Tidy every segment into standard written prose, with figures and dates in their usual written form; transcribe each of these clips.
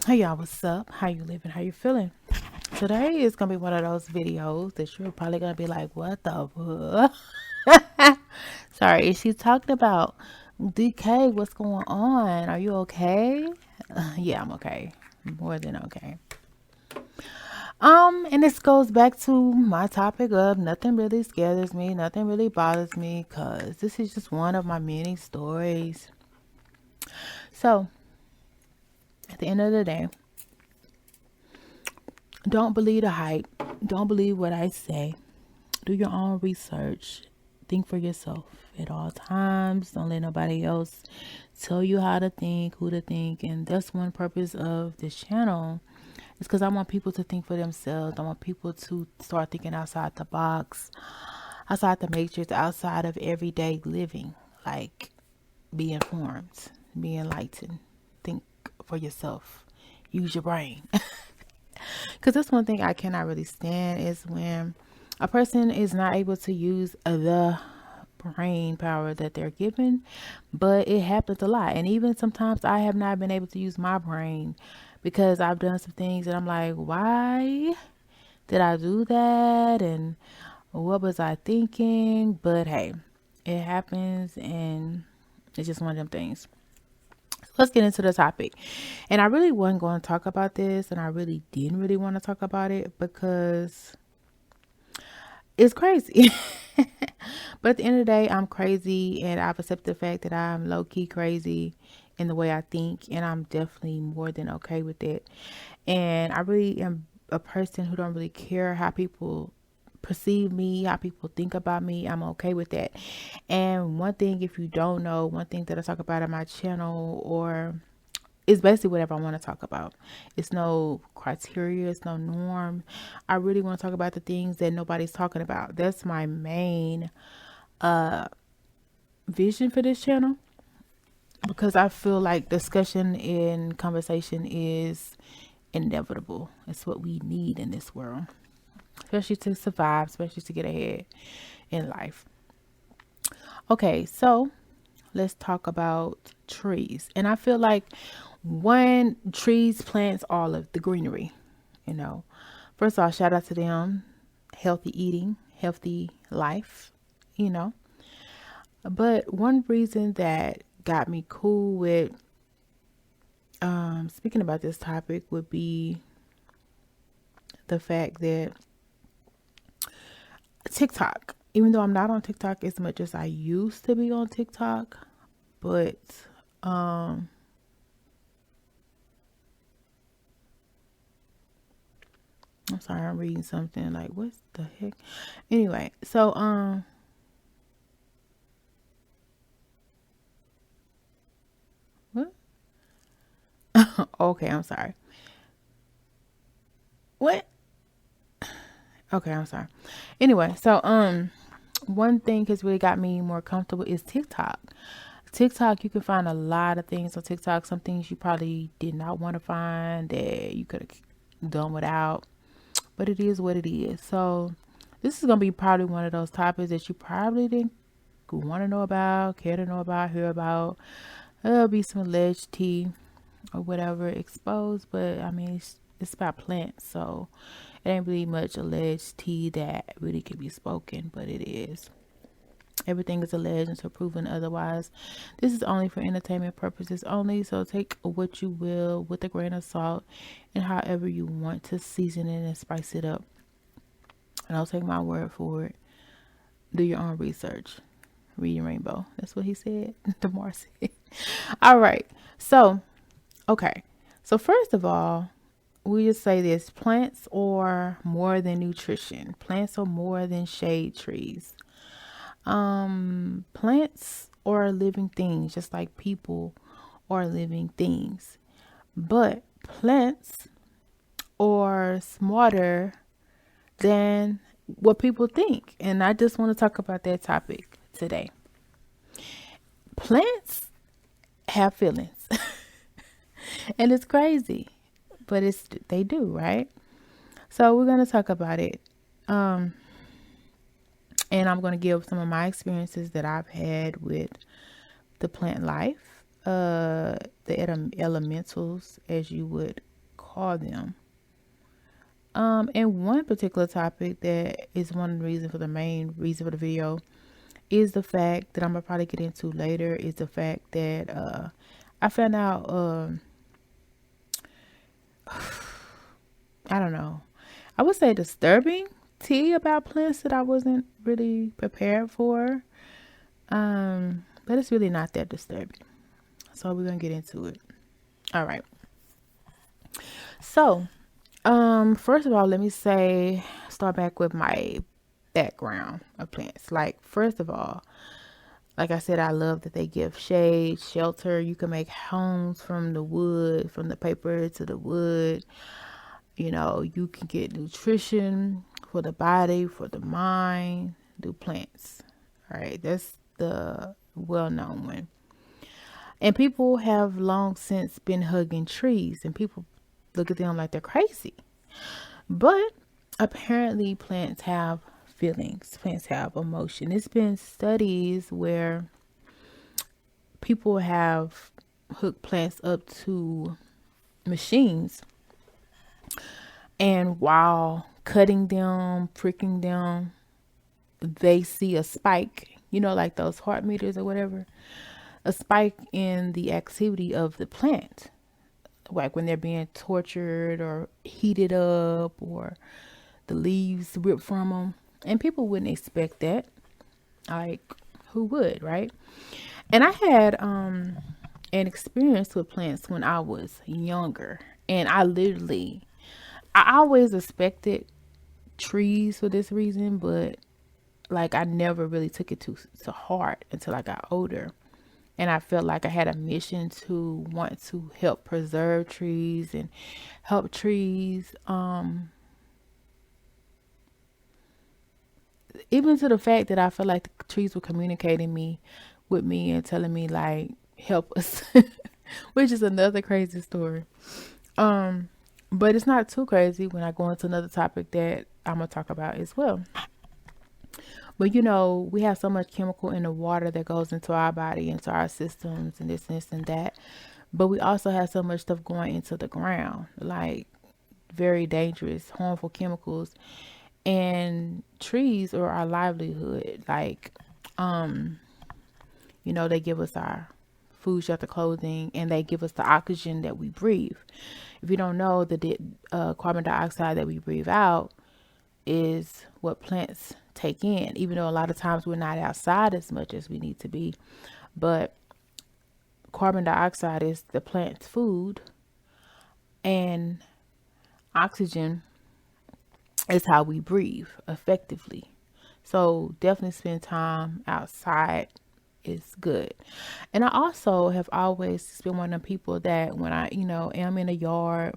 Hey y'all, what's up? How you living? How you feeling? Today is gonna be one of those videos that you're probably gonna be like, "What the fuck?" Sorry, she's talking about DK. What's going on? Are you okay? Yeah, I'm okay. More than okay. And this goes back to my topic of nothing really scares me, nothing really bothers me, cause this is just one of my many stories. So, at the end of the day, don't believe the hype. Don't believe what I say. Do your own research. Think for yourself at all times. Don't let nobody else tell you how to think, who to think. And that's one purpose of this channel. It's because I want people to think for themselves. I want people to start thinking outside the box, outside the matrix, outside of everyday living. Like, be informed, be enlightened, think for yourself, use your brain. Because that's one thing I cannot really stand is when a person is not able to use the brain power that they're given, but it happens a lot. And even sometimes I have not been able to use my brain because I've done some things and I'm like, why did I do that? And what was I thinking? But hey, it happens and it's just one of them things. Let's get into the topic. And I really wasn't going to talk about this, and I really didn't really want to talk about it because it's crazy. But at the end of the day, I'm crazy, and I've accepted the fact that I'm low key crazy in the way I think, and I'm definitely more than okay with it. And I really am a person who don't really care how people perceive me, how people think about me. I'm okay with that. And one thing, if you don't know, one thing that I talk about on my channel or it's basically whatever I want to talk about. It's no criteria, it's no norm. I really want to talk about the things that nobody's talking about. That's my main vision for this channel because I feel like discussion and conversation is inevitable. It's what we need in this world, especially to survive, especially to get ahead in life. Okay, so let's talk about trees. And I feel like one, trees plants all of the greenery, you know. First of all, shout out to them. Healthy eating, healthy life, you know. But one reason that got me cool with speaking about this topic would be the fact that TikTok, even though I'm not on TikTok as much as I used to be on TikTok, but um I'm sorry, I'm reading something like what the heck? Anyway, so what? Okay, I'm sorry. What? Okay, I'm sorry. Anyway, so one thing has really got me more comfortable is TikTok. TikTok, you can find a lot of things on TikTok. Some things you probably did not want to find that you could have done without, but it is what it is. So this is gonna be probably one of those topics that you probably didn't want to know about, care to know about, hear about. There'll be some alleged tea or whatever exposed, but I mean it's about plants, so it ain't really much alleged tea that really can be spoken, but it is. Everything is alleged until proven otherwise. This is only for entertainment purposes only, so take what you will with a grain of salt and however you want to season it and spice it up. And I'll take my word for it. Do your own research. Read your rainbow. That's what he said. DeMar said. All right. So, okay. So first of all, we just say this: plants are more than nutrition. Plants are more than shade trees. Plants are living things, just like people are living things. But plants are smarter than what people think. And I just want to talk about that topic today. Plants have feelings. And it's crazy, but it's they do, right? So we're going to talk about it. Um and I'm going to give some of my experiences that I've had with the plant life, the elementals, as you would call them. And one particular topic that is one of the reasons for the main reason for the video is the fact that I'm gonna probably get into later is the fact that I found out I don't know. I would say disturbing tea about plants that I wasn't really prepared for. But it's really not that disturbing. So we're gonna get into it. All right. So, first of all, let me start back with my background of plants. Like, first of all, like I said, I love that they give shade, shelter. You can make homes from the wood, from the paper to the wood. You know, you can get nutrition for the body, for the mind, through plants. All right, that's the well-known one. And people have long since been hugging trees, and people look at them like they're crazy. But apparently, plants have feelings, plants have emotion. It's been studies where people have hooked plants up to machines, and while cutting them, pricking them, they see a spike, you know, like those heart meters or whatever, a spike in the activity of the plant, like when they're being tortured or heated up or the leaves ripped from them. And people wouldn't expect that. Like, who would, right? And I had an experience with plants when I was younger. And I always expected trees for this reason, but like I never really took it to heart until I got older. And I felt like I had a mission to want to help preserve trees and help trees. Even to the fact that I felt like the trees were communicating with me and telling me like help us, which is another crazy story. But it's not too crazy when I go into another topic that I'm gonna talk about as well. But you know, we have so much chemical in the water that goes into our body, into our systems, and this and that. But we also have so much stuff going into the ground, like very dangerous, harmful chemicals. And trees are our livelihood. Like, you know, they give us our food, shelter, clothing, and they give us the oxygen that we breathe. If you don't know, the carbon dioxide that we breathe out is what plants take in, even though a lot of times we're not outside as much as we need to be. But carbon dioxide is the plant's food, and oxygen is how we breathe effectively. So definitely spend time outside is good. And I also have always been one of the people that when I, you know, am in a yard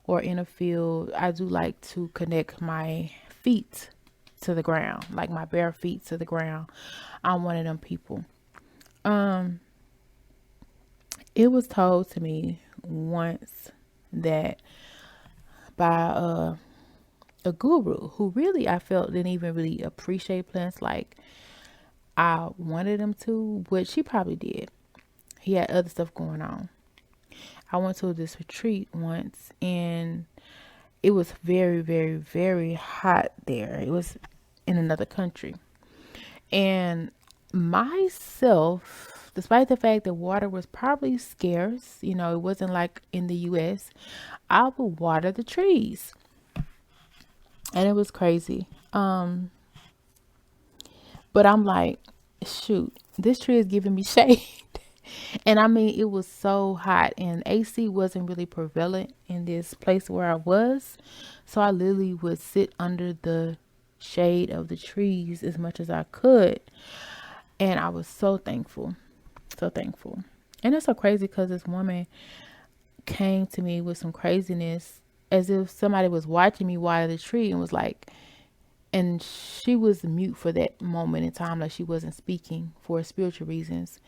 or in a field, I do like to connect my feet to the ground, like my bare feet to the ground. I'm one of them people. It was told to me once that by a guru who really I felt didn't even really appreciate plants like I wanted him to, which he probably did. He had other stuff going on. I went to this retreat once and it was very, very, very hot there. It was in another country. And myself, despite the fact that water was probably scarce, you know, it wasn't like in the US, I would water the trees. And it was crazy. But I'm like, shoot, this tree is giving me shade. And I mean, it was so hot and AC wasn't really prevalent in this place where I was. So I literally would sit under the shade of the trees as much as I could. And I was so thankful. So thankful. And it's so crazy because this woman came to me with some craziness as if somebody was watching me water the tree and was like, and she was mute for that moment in time, like she wasn't speaking for spiritual reasons.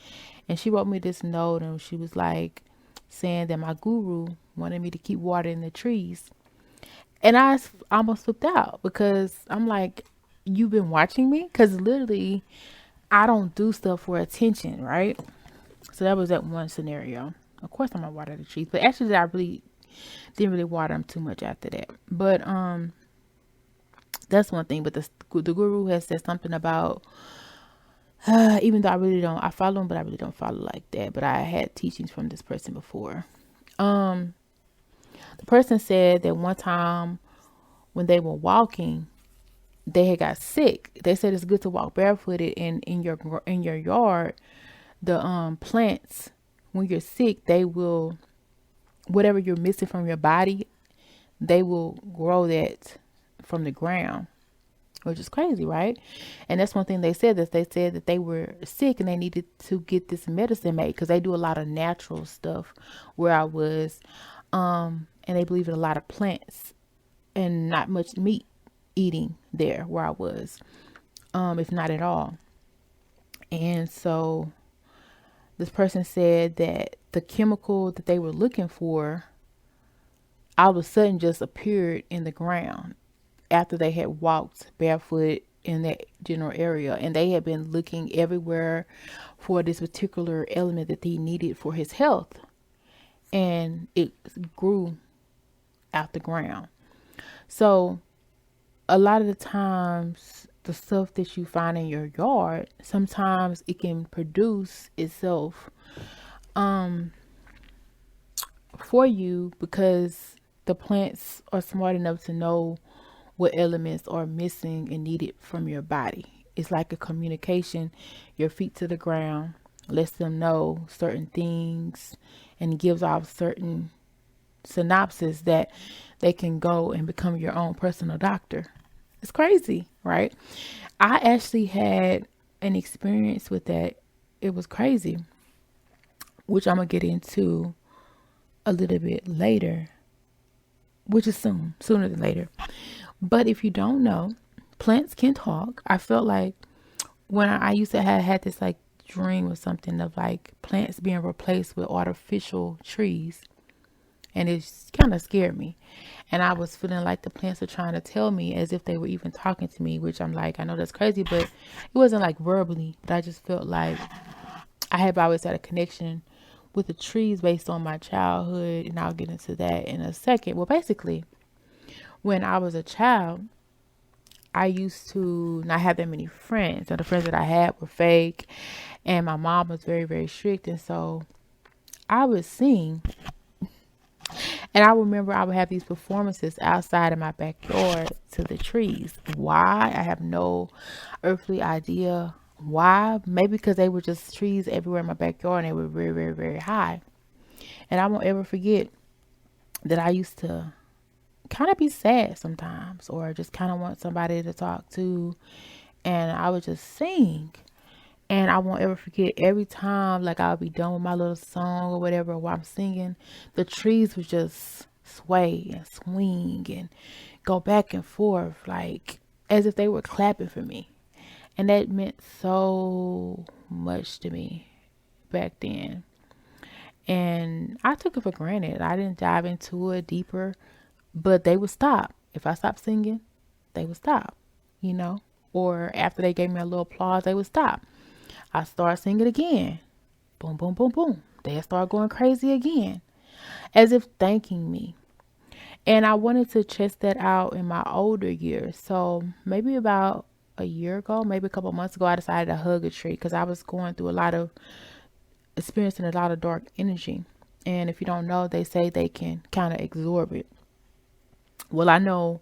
And she wrote me this note and she was like saying that my guru wanted me to keep watering the trees. And I almost flipped out because I'm like, you've been watching me? Because literally I don't do stuff for attention, right? So that was that one scenario. Of course I'm gonna water the trees, but actually I really didn't really water them too much after that. But that's one thing. But the guru has said something about, even though I follow him, but I really don't follow like that. But I had teachings from this person before. The person said that one time when they were walking, they had got sick. They said it's good to walk barefooted, and in your yard, the plants, when you're sick, they will, whatever you're missing from your body, they will grow that from the ground, which is crazy, right? And that's one thing they said, that they were sick and they needed to get this medicine made, because they do a lot of natural stuff where I was, and they believe in a lot of plants and not much meat eating there where I was, if not at all. And so this person said that the chemical that they were looking for all of a sudden just appeared in the ground after they had walked barefoot in that general area, and they had been looking everywhere for this particular element that he needed for his health, and it grew out the ground. So a lot of the times, the stuff that you find in your yard, sometimes it can produce itself for you, because the plants are smart enough to know what elements are missing and needed from your body. It's like a communication. Your feet to the ground lets them know certain things and gives off certain synopsis that they can go and become your own personal doctor. It's crazy, right? I actually had an experience with that. It was crazy, which I'm going to get into a little bit later, which is sooner than later. But if you don't know, plants can talk. I felt like when I used to have had this like dream or something of like plants being replaced with artificial trees. And it kind of scared me. And I was feeling like the plants were trying to tell me, as if they were even talking to me, which I'm like, I know that's crazy, but it wasn't like verbally, but I just felt like I have always had a connection with the trees based on my childhood. And I'll get into that in a second. Well, basically, when I was a child, I used to not have that many friends. And the friends that I had were fake. And my mom was very, very strict. And so I would sing. And I remember I would have these performances outside of my backyard to the trees. Why? I have no earthly idea why. Maybe because they were just trees everywhere in my backyard, and they were very, very, very high. And I won't ever forget that I used to kind of be sad sometimes, or just kind of want somebody to talk to. And I would just sing. And I won't ever forget, every time like I'll be done with my little song or whatever while I'm singing, the trees would just sway and swing and go back and forth, like as if they were clapping for me. And that meant so much to me back then. And I took it for granted. I didn't dive into it deeper, but they would stop. If I stopped singing, they would stop, or after they gave me a little applause, they would stop. I started singing again. Boom, boom, boom, boom. They start going crazy again, as if thanking me. And I wanted to test that out in my older years. So maybe about a year ago, maybe a couple months ago, I decided to hug a tree, because I was going through experiencing a lot of dark energy. And if you don't know, they say they can kind of absorb it. Well, I know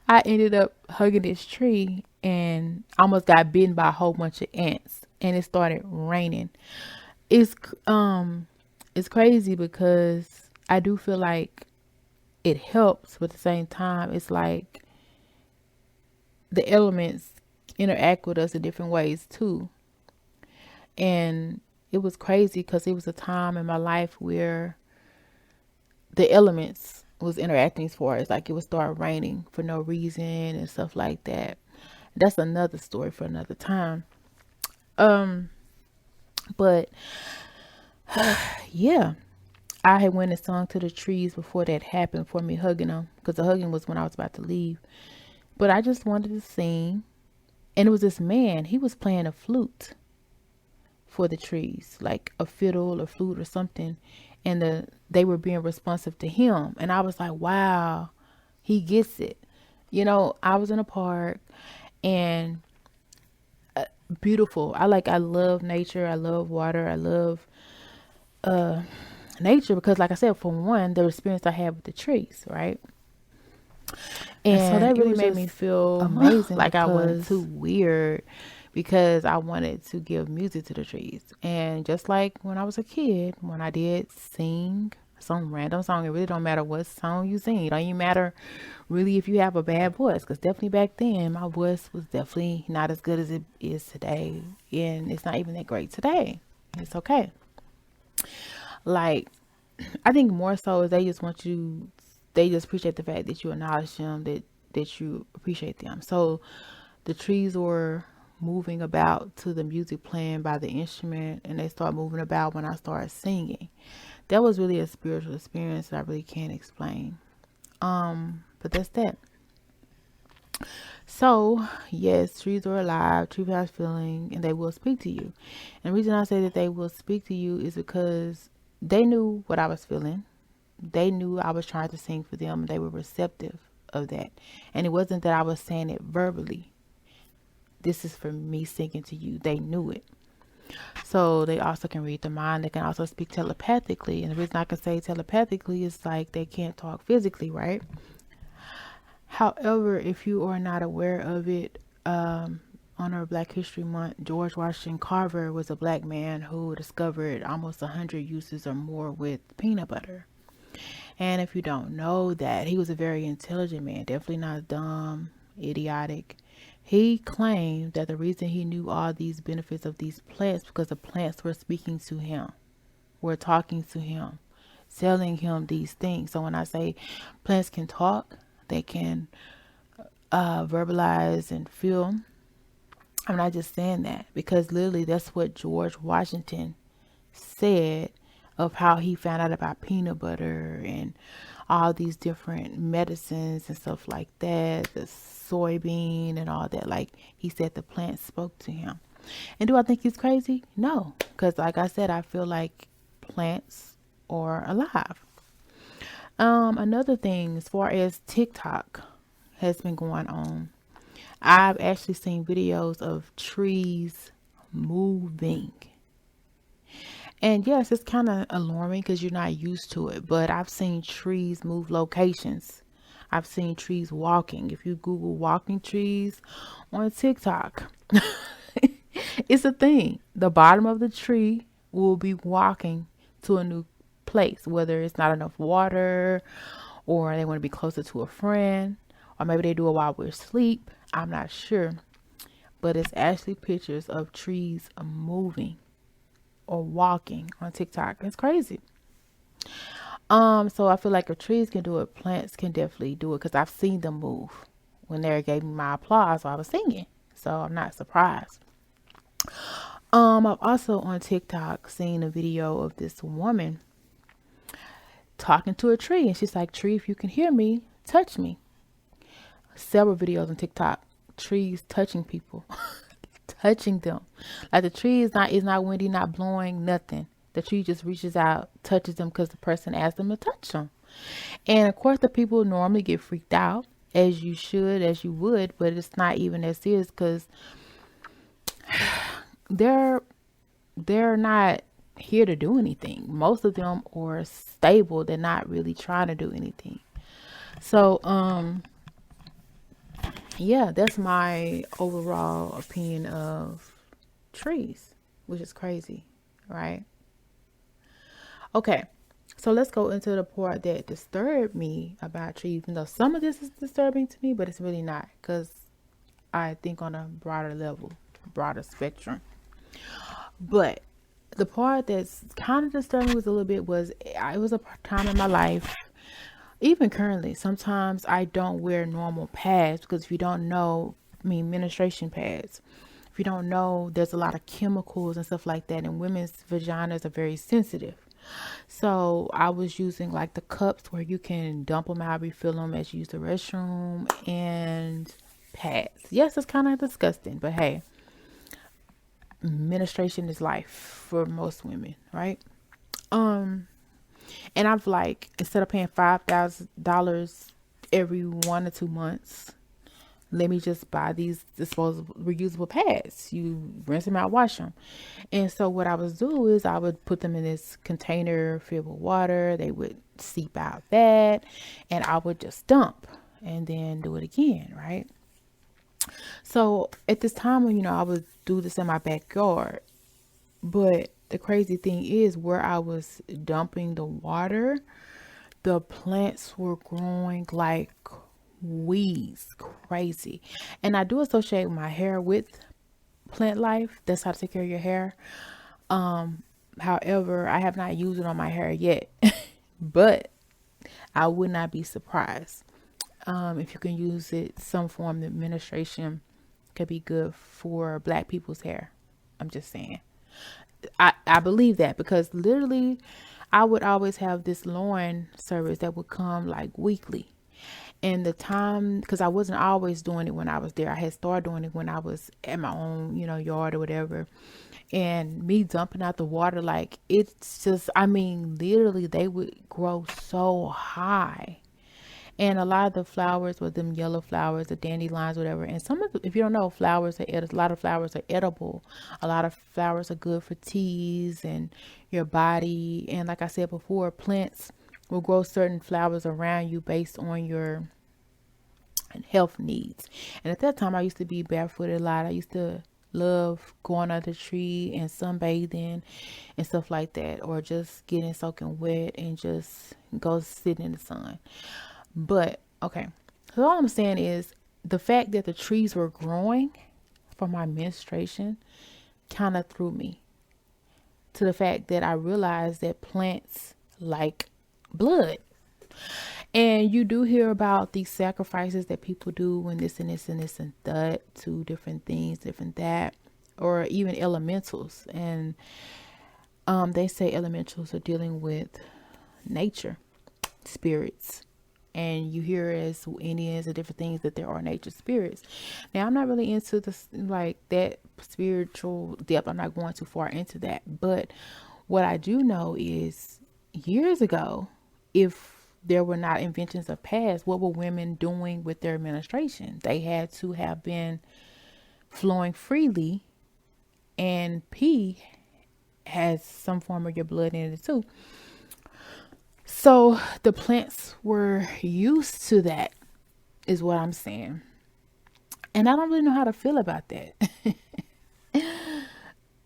I ended up hugging this tree and almost got bitten by a whole bunch of ants, and it started raining. It's crazy, because I do feel like it helps, but at the same time, it's like the elements interact with us in different ways too. And it was crazy, because it was a time in my life where the elements was interacting for us. Like it would start raining for no reason and stuff like that. That's another story for another time. But yeah, I had went and sung to the trees before that happened, for me hugging them, because the hugging was when I was about to leave. But I just wanted to sing, and it was this man. He was playing a flute for the trees, like a fiddle or flute or something, and they were being responsive to him. And I was like, wow, he gets it. I was in a park, and beautiful. I love nature. I love water. I love nature because, like I said, for one, the experience I had with the trees, right? And so And that it really was made me just feel amazing like I because wasn't too weird, because I wanted to give music to the trees. And just like when I was a kid, when I did sing some random song, it really don't matter what song you sing. It don't even matter really if you have a bad voice, because definitely back then my voice was definitely not as good as it is today, and it's not even that great today. It's okay. Like, I think more so is they just appreciate the fact that you acknowledge them, that you appreciate them. So the trees were moving about to the music playing by the instrument, and they start moving about when I started singing. That was really a spiritual experience that I really can't explain. But that's that. So, yes, trees are alive, trees have feeling, and they will speak to you. And the reason I say that they will speak to you is because they knew what I was feeling. They knew I was trying to sing for them, and they were receptive of that. And it wasn't that I was saying it verbally. This is for me singing to you. They knew it. So they also can read the mind. They can also speak telepathically. And the reason I can say telepathically is like they can't talk physically, right? However, if you are not aware of it, on our Black History Month, George Washington Carver was a black man who discovered almost 100 uses or more with peanut butter. And if you don't know that, he was a very intelligent man, definitely not dumb, idiotic. He claimed that the reason he knew all these benefits of these plants because the plants were speaking to him, were talking to him, telling him these things. So when I say plants can talk, they can verbalize and feel. I'm not just saying that, because literally that's what George Washington said of how he found out about peanut butter and all these different medicines and stuff like that, the soybean and all that. Like, he said the plant spoke to him. And do I think he's crazy? No, because like I said, I feel like plants are alive. Another thing, as far as TikTok has been going on, I've actually seen videos of trees moving. And yes, it's kind of alarming because you're not used to it, but I've seen trees move locations. I've seen trees walking. If you Google walking trees on TikTok, it's a thing. The bottom of the tree will be walking to a new place, whether it's not enough water, or they want to be closer to a friend, or maybe they do it while we're asleep. I'm not sure. But it's actually pictures of trees moving or walking on TikTok. It's crazy. So I feel like if trees can do it, plants can definitely do it, because I've seen them move. When they gave me my applause while I was singing. So I'm not surprised. I've also on TikTok seen a video of this woman talking to a tree, and she's like, "Tree, if you can hear me, touch me." Several videos on TikTok, trees touching people, touching them. Like, the tree is not windy, not blowing, nothing. The tree just reaches out, touches them because the person asked them to touch them. And of course, the people normally get freaked out, as you should, as you would, but it's not even as serious because they're they're not here to do anything. Most of them are stable. They're not really trying to do anything. So, yeah, that's my overall opinion of trees, which is crazy, right? Okay, so let's go into the part that disturbed me about trees. Even though some of this is disturbing to me, but it's really not, because I think on a broader level, broader spectrum. But the part that's kind of disturbing was a little bit was, it was a time in my life, even currently, sometimes I don't wear normal pads, because if you don't know, I mean, menstruation pads. If you don't know, there's a lot of chemicals and stuff like that, and women's vaginas are very sensitive. So I was using like the cups where you can dump them out, refill them as you use the restroom, and pads. Yes, it's kind of disgusting, but hey, menstruation is life for most women, right? Um, And I've like, instead of paying $5,000 every 1 or 2 months, let me just buy these disposable reusable pads. You rinse them out, wash them. And so what I would do is I would put them in this container filled with water. They would seep out that, and I would just dump and then do it again, right? So at this time, I would do this in my backyard. But the crazy thing is, where I was dumping the water, the plants were growing like weeds, crazy. And I do associate my hair with plant life. That's how to take care of your hair. However, I have not used it on my hair yet, but I would not be surprised. If you can use it, some form of administration could be good for black people's hair. I'm just saying. I believe that because literally I would always have this lawn service that would come like weekly. And the time, because I wasn't always doing it when I was there, I had started doing it when I was at my own, yard or whatever. And me dumping out the water, like it's just, I mean, literally they would grow so high. And a lot of the flowers were them yellow flowers, the dandelions, whatever. And some of the, if you don't know, flowers are a lot of flowers are edible. A lot of flowers are good for teas and your body. And like I said before, plants will grow certain flowers around you based on your health needs. And at that time, I used to be barefooted a lot. I used to love going under the tree and sunbathing and stuff like that, or just getting soaking wet and just go sit in the sun. But okay, so all I'm saying is the fact that the trees were growing for my menstruation kind of threw me to the fact that I realized that plants like blood. And you do hear about these sacrifices that people do when this and this and this and that to different things, different that, or even elementals. And they say elementals are dealing with nature, spirits. And you hear as Indians and different things that there are nature spirits. Now, I'm not really into this, like that spiritual depth. I'm not going too far into that. But what I do know is years ago, if there were not inventions of past, what were women doing with their menstruation? They had to have been flowing freely, and pee has some form of your blood in it too. So the plants were used to that, is what I'm saying. And I don't really know how to feel about that.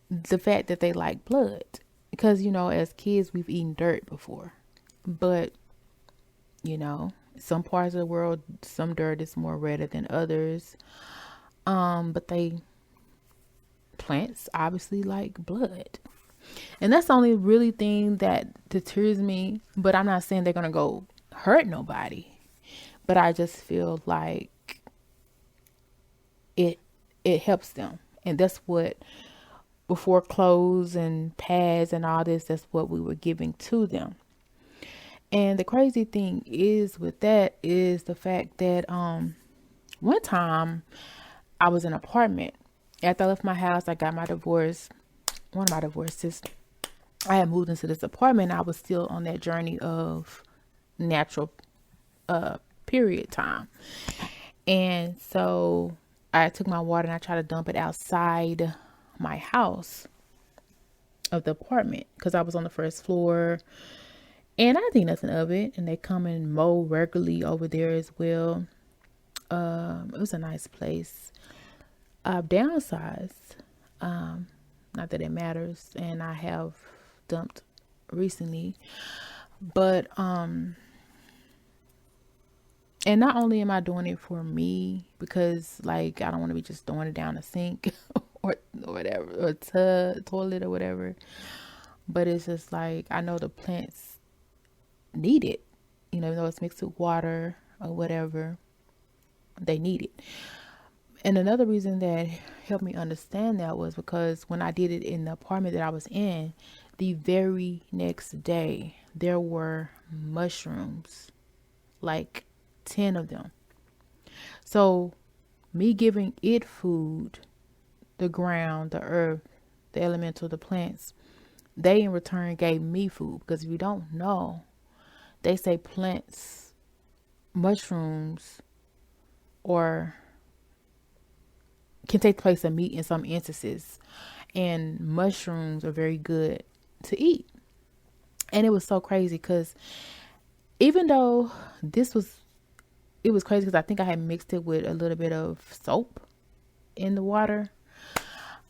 The fact that they like blood. Because, as kids, we've eaten dirt before. But, some parts of the world, some dirt is more redder than others. But plants obviously like blood. And that's the only really thing that deters me. But I'm not saying they're going to go hurt nobody. But I just feel like it helps them. And that's what, before clothes and pads and all this, that's what we were giving to them. And the crazy thing is with that is the fact that one time I was in an apartment. After I left my house, I got my divorce. One of my divorces, I had moved into this apartment. I was still on that journey of natural period time. And so I took my water and I tried to dump it outside my house of the apartment because I was on the first floor and I didn't think nothing of it. And they come and mow regularly over there as well. It was a nice place. I've downsized. Not that it matters. And I have dumped recently. But, and not only am I doing it for me, because like, I don't want to be just throwing it down the sink or whatever, or toilet or whatever. But it's just like, I know the plants need it, even though it's mixed with water or whatever, they need it. And another reason that helped me understand that was because when I did it in the apartment that I was in, the very next day, there were mushrooms, like 10 of them. So me giving it food, the ground, the earth, the elemental, the plants, they in return gave me food. Because if you don't know, they say plants, mushrooms, or can take the place of meat in some instances, and mushrooms are very good to eat. And it was so crazy because even though this was, it was crazy because I think I had mixed it with a little bit of soap in the water.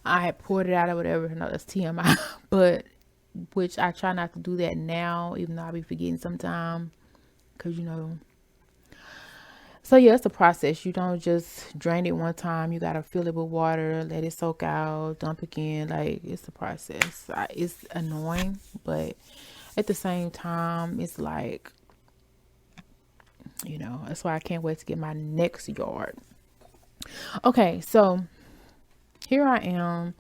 I had poured it out or whatever. No, that's TMI, but which I try not to do that now, even though I be forgetting sometime, because so yeah, it's a process. You don't just drain it one time. You gotta fill it with water, let it soak out, dump again. Like, it's a process. It's annoying, but at the same time, it's like, that's why I can't wait to get my next yard. Okay, so here I am.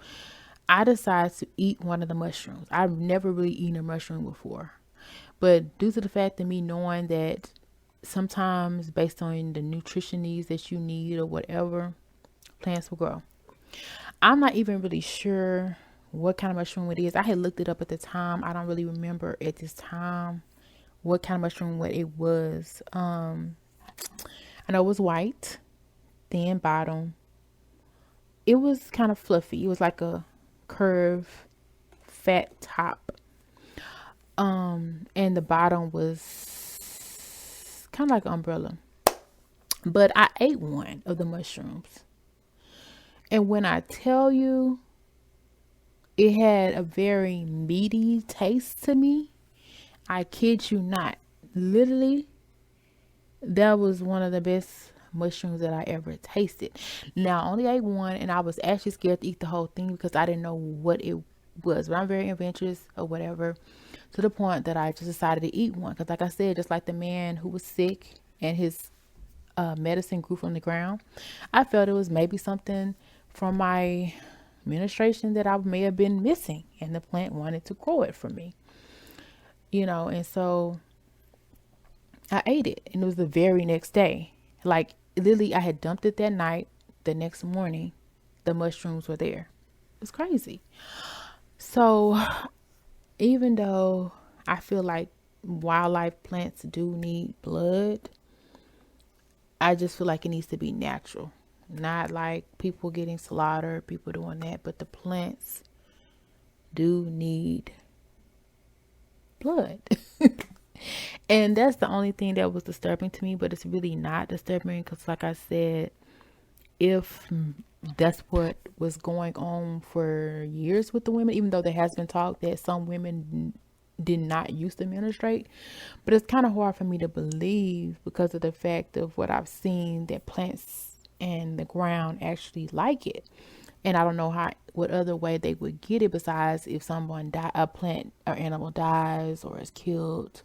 I decided to eat one of the mushrooms. I've never really eaten a mushroom before, but due to the fact of me knowing that sometimes based on the nutrition needs that you need or whatever, plants will grow. I'm not even really sure what kind of mushroom it is. I had looked it up at the time. I don't really remember at this time what kind of mushroom what it was. I know it was white, thin bottom. It was kind of fluffy. It was like a curved, fat top. And the bottom was kind of like an umbrella. But I ate one of the mushrooms. And when I tell you, it had a very meaty taste to me. I kid you not. Literally, that was one of the best mushrooms that I ever tasted. Now, I only ate one, and I was actually scared to eat the whole thing because I didn't know what it was. But I'm very adventurous or whatever, to the point that I just decided to eat one. Because like I said, just like the man who was sick and his medicine grew from the ground, I felt it was maybe something from my menstruation that I may have been missing, and the plant wanted to grow it for me. And so I ate it, and it was the very next day. Like, literally, I had dumped it that night. The next morning, the mushrooms were there. It's crazy. So even though I feel like wildlife plants do need blood, I just feel like it needs to be natural. Not like people getting slaughtered, people doing that, but the plants do need blood. And that's the only thing that was disturbing to me, but it's really not disturbing because, like I said, if that's what was going on for years with the women, even though there has been talk that some women did not used to menstruate, but it's kind of hard for me to believe because of the fact of what I've seen, that plants and the ground actually like it. And I don't know what other way they would get it besides if a plant or animal dies or is killed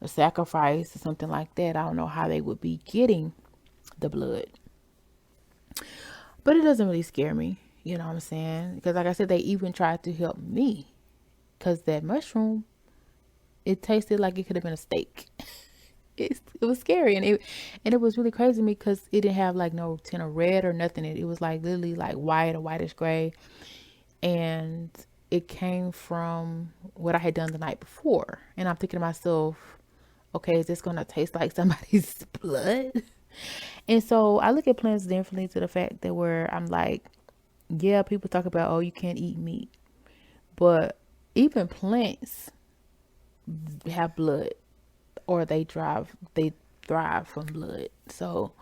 or sacrificed or something like that. I don't know how they would be getting the blood. But it doesn't really scare me, you know what I'm saying? Because like I said, they even tried to help me because that mushroom, it tasted like it could have been a steak. It was scary, and it was really crazy to me because it didn't have like no tint of red or nothing. It was like literally like white or whitish gray, and it came from what I had done the night before. And I'm thinking to myself, okay, is this gonna taste like somebody's blood? And so I look at plants differently, to the fact that where I'm like, yeah, people talk about, oh, you can't eat meat, but even plants have blood, or they thrive from blood. So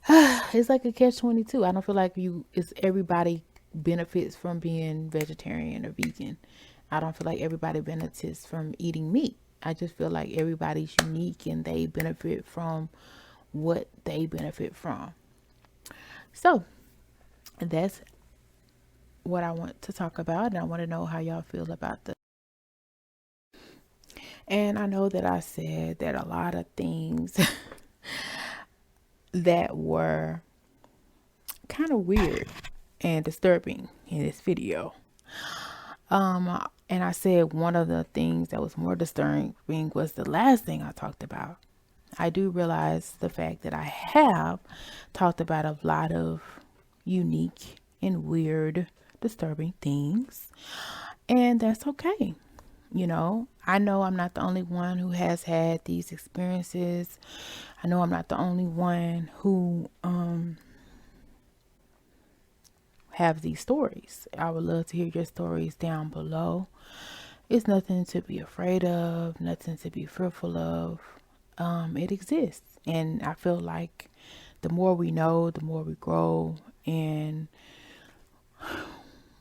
it's like a catch-22. I don't feel like it's everybody benefits from being vegetarian or vegan. I don't feel like everybody benefits from eating meat. I just feel like everybody's unique and they benefit from what they benefit from. So that's what I want to talk about, and I want to know how y'all feel about this. And I know that I said that a lot of things that were kind of weird and disturbing in this video. And I said one of the things that was more disturbing was the last thing I talked about. I do realize the fact that I have talked about a lot of unique and weird, disturbing things, and that's okay. I know I'm not the only one who has had these experiences. I know I'm not the only one who have these stories. I would love to hear your stories down below. It's nothing to be afraid of, nothing to be fearful of. It exists. And I feel like the more we know, the more we grow, and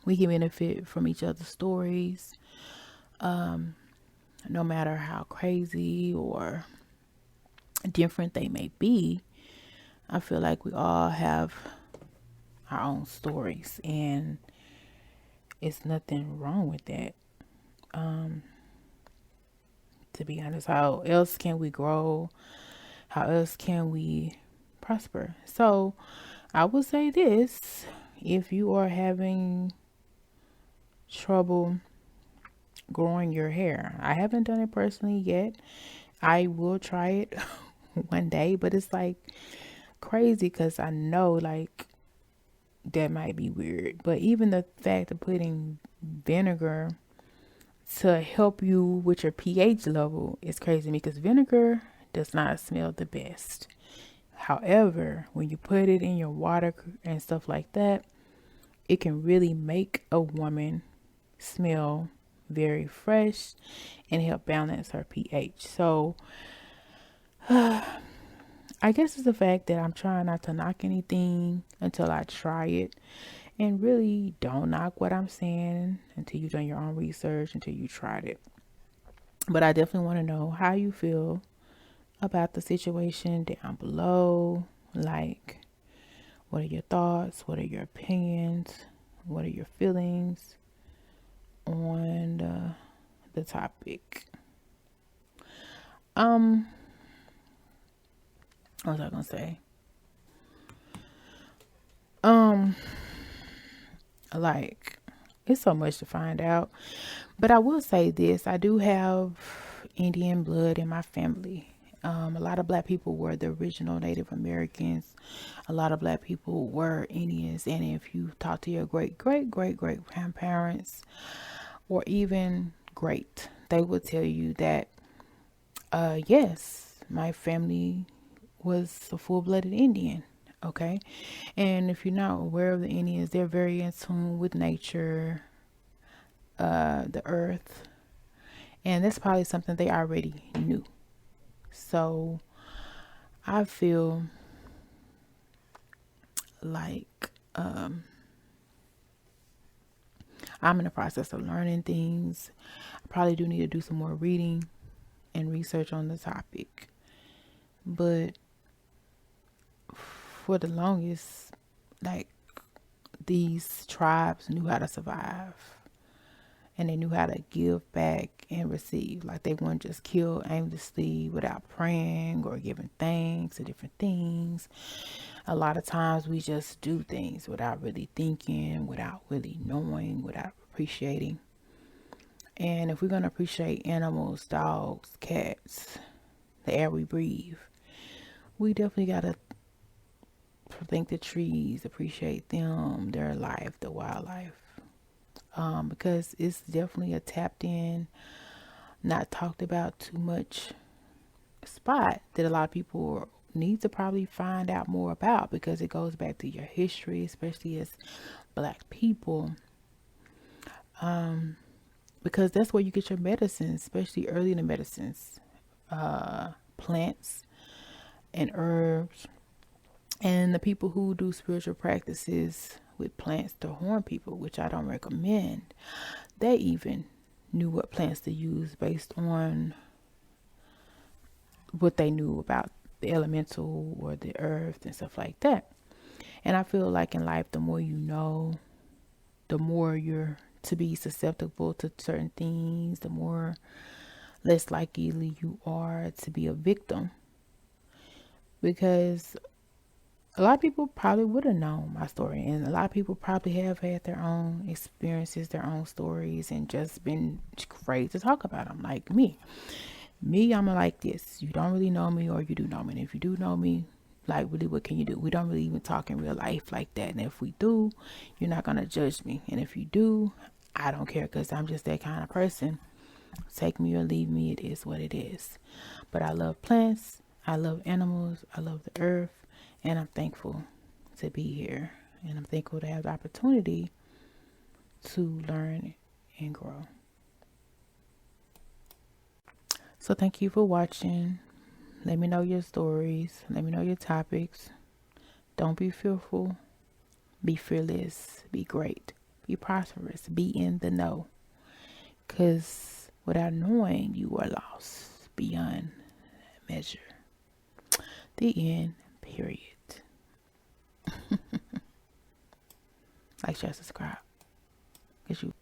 we can benefit from each other's stories, no matter how crazy or different they may be. I feel like we all have our own stories, and it's nothing wrong with that. To be honest, how else can we grow? How else can we prosper? So I will say this: if you are having trouble growing your hair, I haven't done it personally yet. I will try it one day, but it's like crazy because I know like that might be weird. But even the fact of putting vinegar to help you with your pH level is crazy because vinegar does not smell the best. However, when you put it in your water and stuff like that, it can really make a woman smell very fresh and help balance her pH. So, I guess it's the fact that I'm trying not to knock anything until I try it. And really don't knock what I'm saying until you've done your own research, until you tried it. But I definitely want to know how you feel about the situation down below. Like, what are your thoughts? What are your opinions? What are your feelings on the topic? What was I gonna say? Like, it's so much to find out. But I will say this: I do have Indian blood in my family. A lot of black people were the original Native Americans. A lot of black people were Indians. And if you talk to your great, great, great, great grandparents, or even great, they will tell you that, yes, my family was a full-blooded Indian. Okay. And if you're not aware of the Indians, they're very in tune with nature, the earth, and that's probably something they already knew. So I feel like I'm in the process of learning things. I probably do need to do some more reading and research on the topic. But for the longest, like, these tribes knew how to survive, and they knew how to give back and receive. Like, they wouldn't just kill aimlessly without praying or giving thanks to different things. A lot of times we just do things without really thinking, without really knowing, without appreciating. And if we're going to appreciate animals, dogs, cats, the air we breathe, we definitely got to thank the trees, appreciate them, their life, the wildlife. Because it's definitely a tapped in, not talked about too much spot that a lot of people need to probably find out more about, because it goes back to your history, especially as black people. Because that's where you get your medicines, especially early in the medicines, plants and herbs, and the people who do spiritual practices with plants to harm people, which I don't recommend. They even knew what plants to use based on what they knew about the elemental or the earth and stuff like that. And I feel like in life, the more you know, the more you're to be susceptible to certain things, the more less likely you are to be a victim. Because a lot of people probably would have known my story, and a lot of people probably have had their own experiences, their own stories, and just been afraid to talk about them. Like me, I'm like this: you don't really know me, or you do know me. And if you do know me, like, really, what can you do? We don't really even talk in real life like that. And if we do, you're not gonna judge me. And if you do, I don't care, because I'm just that kind of person. Take me or leave me, it is what it is. But I love plants, I love animals, I love the earth, and I'm thankful to be here. And I'm thankful to have the opportunity to learn and grow. So thank you for watching. Let me know your stories. Let me know your topics. Don't be fearful. Be fearless. Be great. Be prosperous. Be in the know. Because without knowing, you are lost beyond measure. The end. Period. Like, share, subscribe. Because you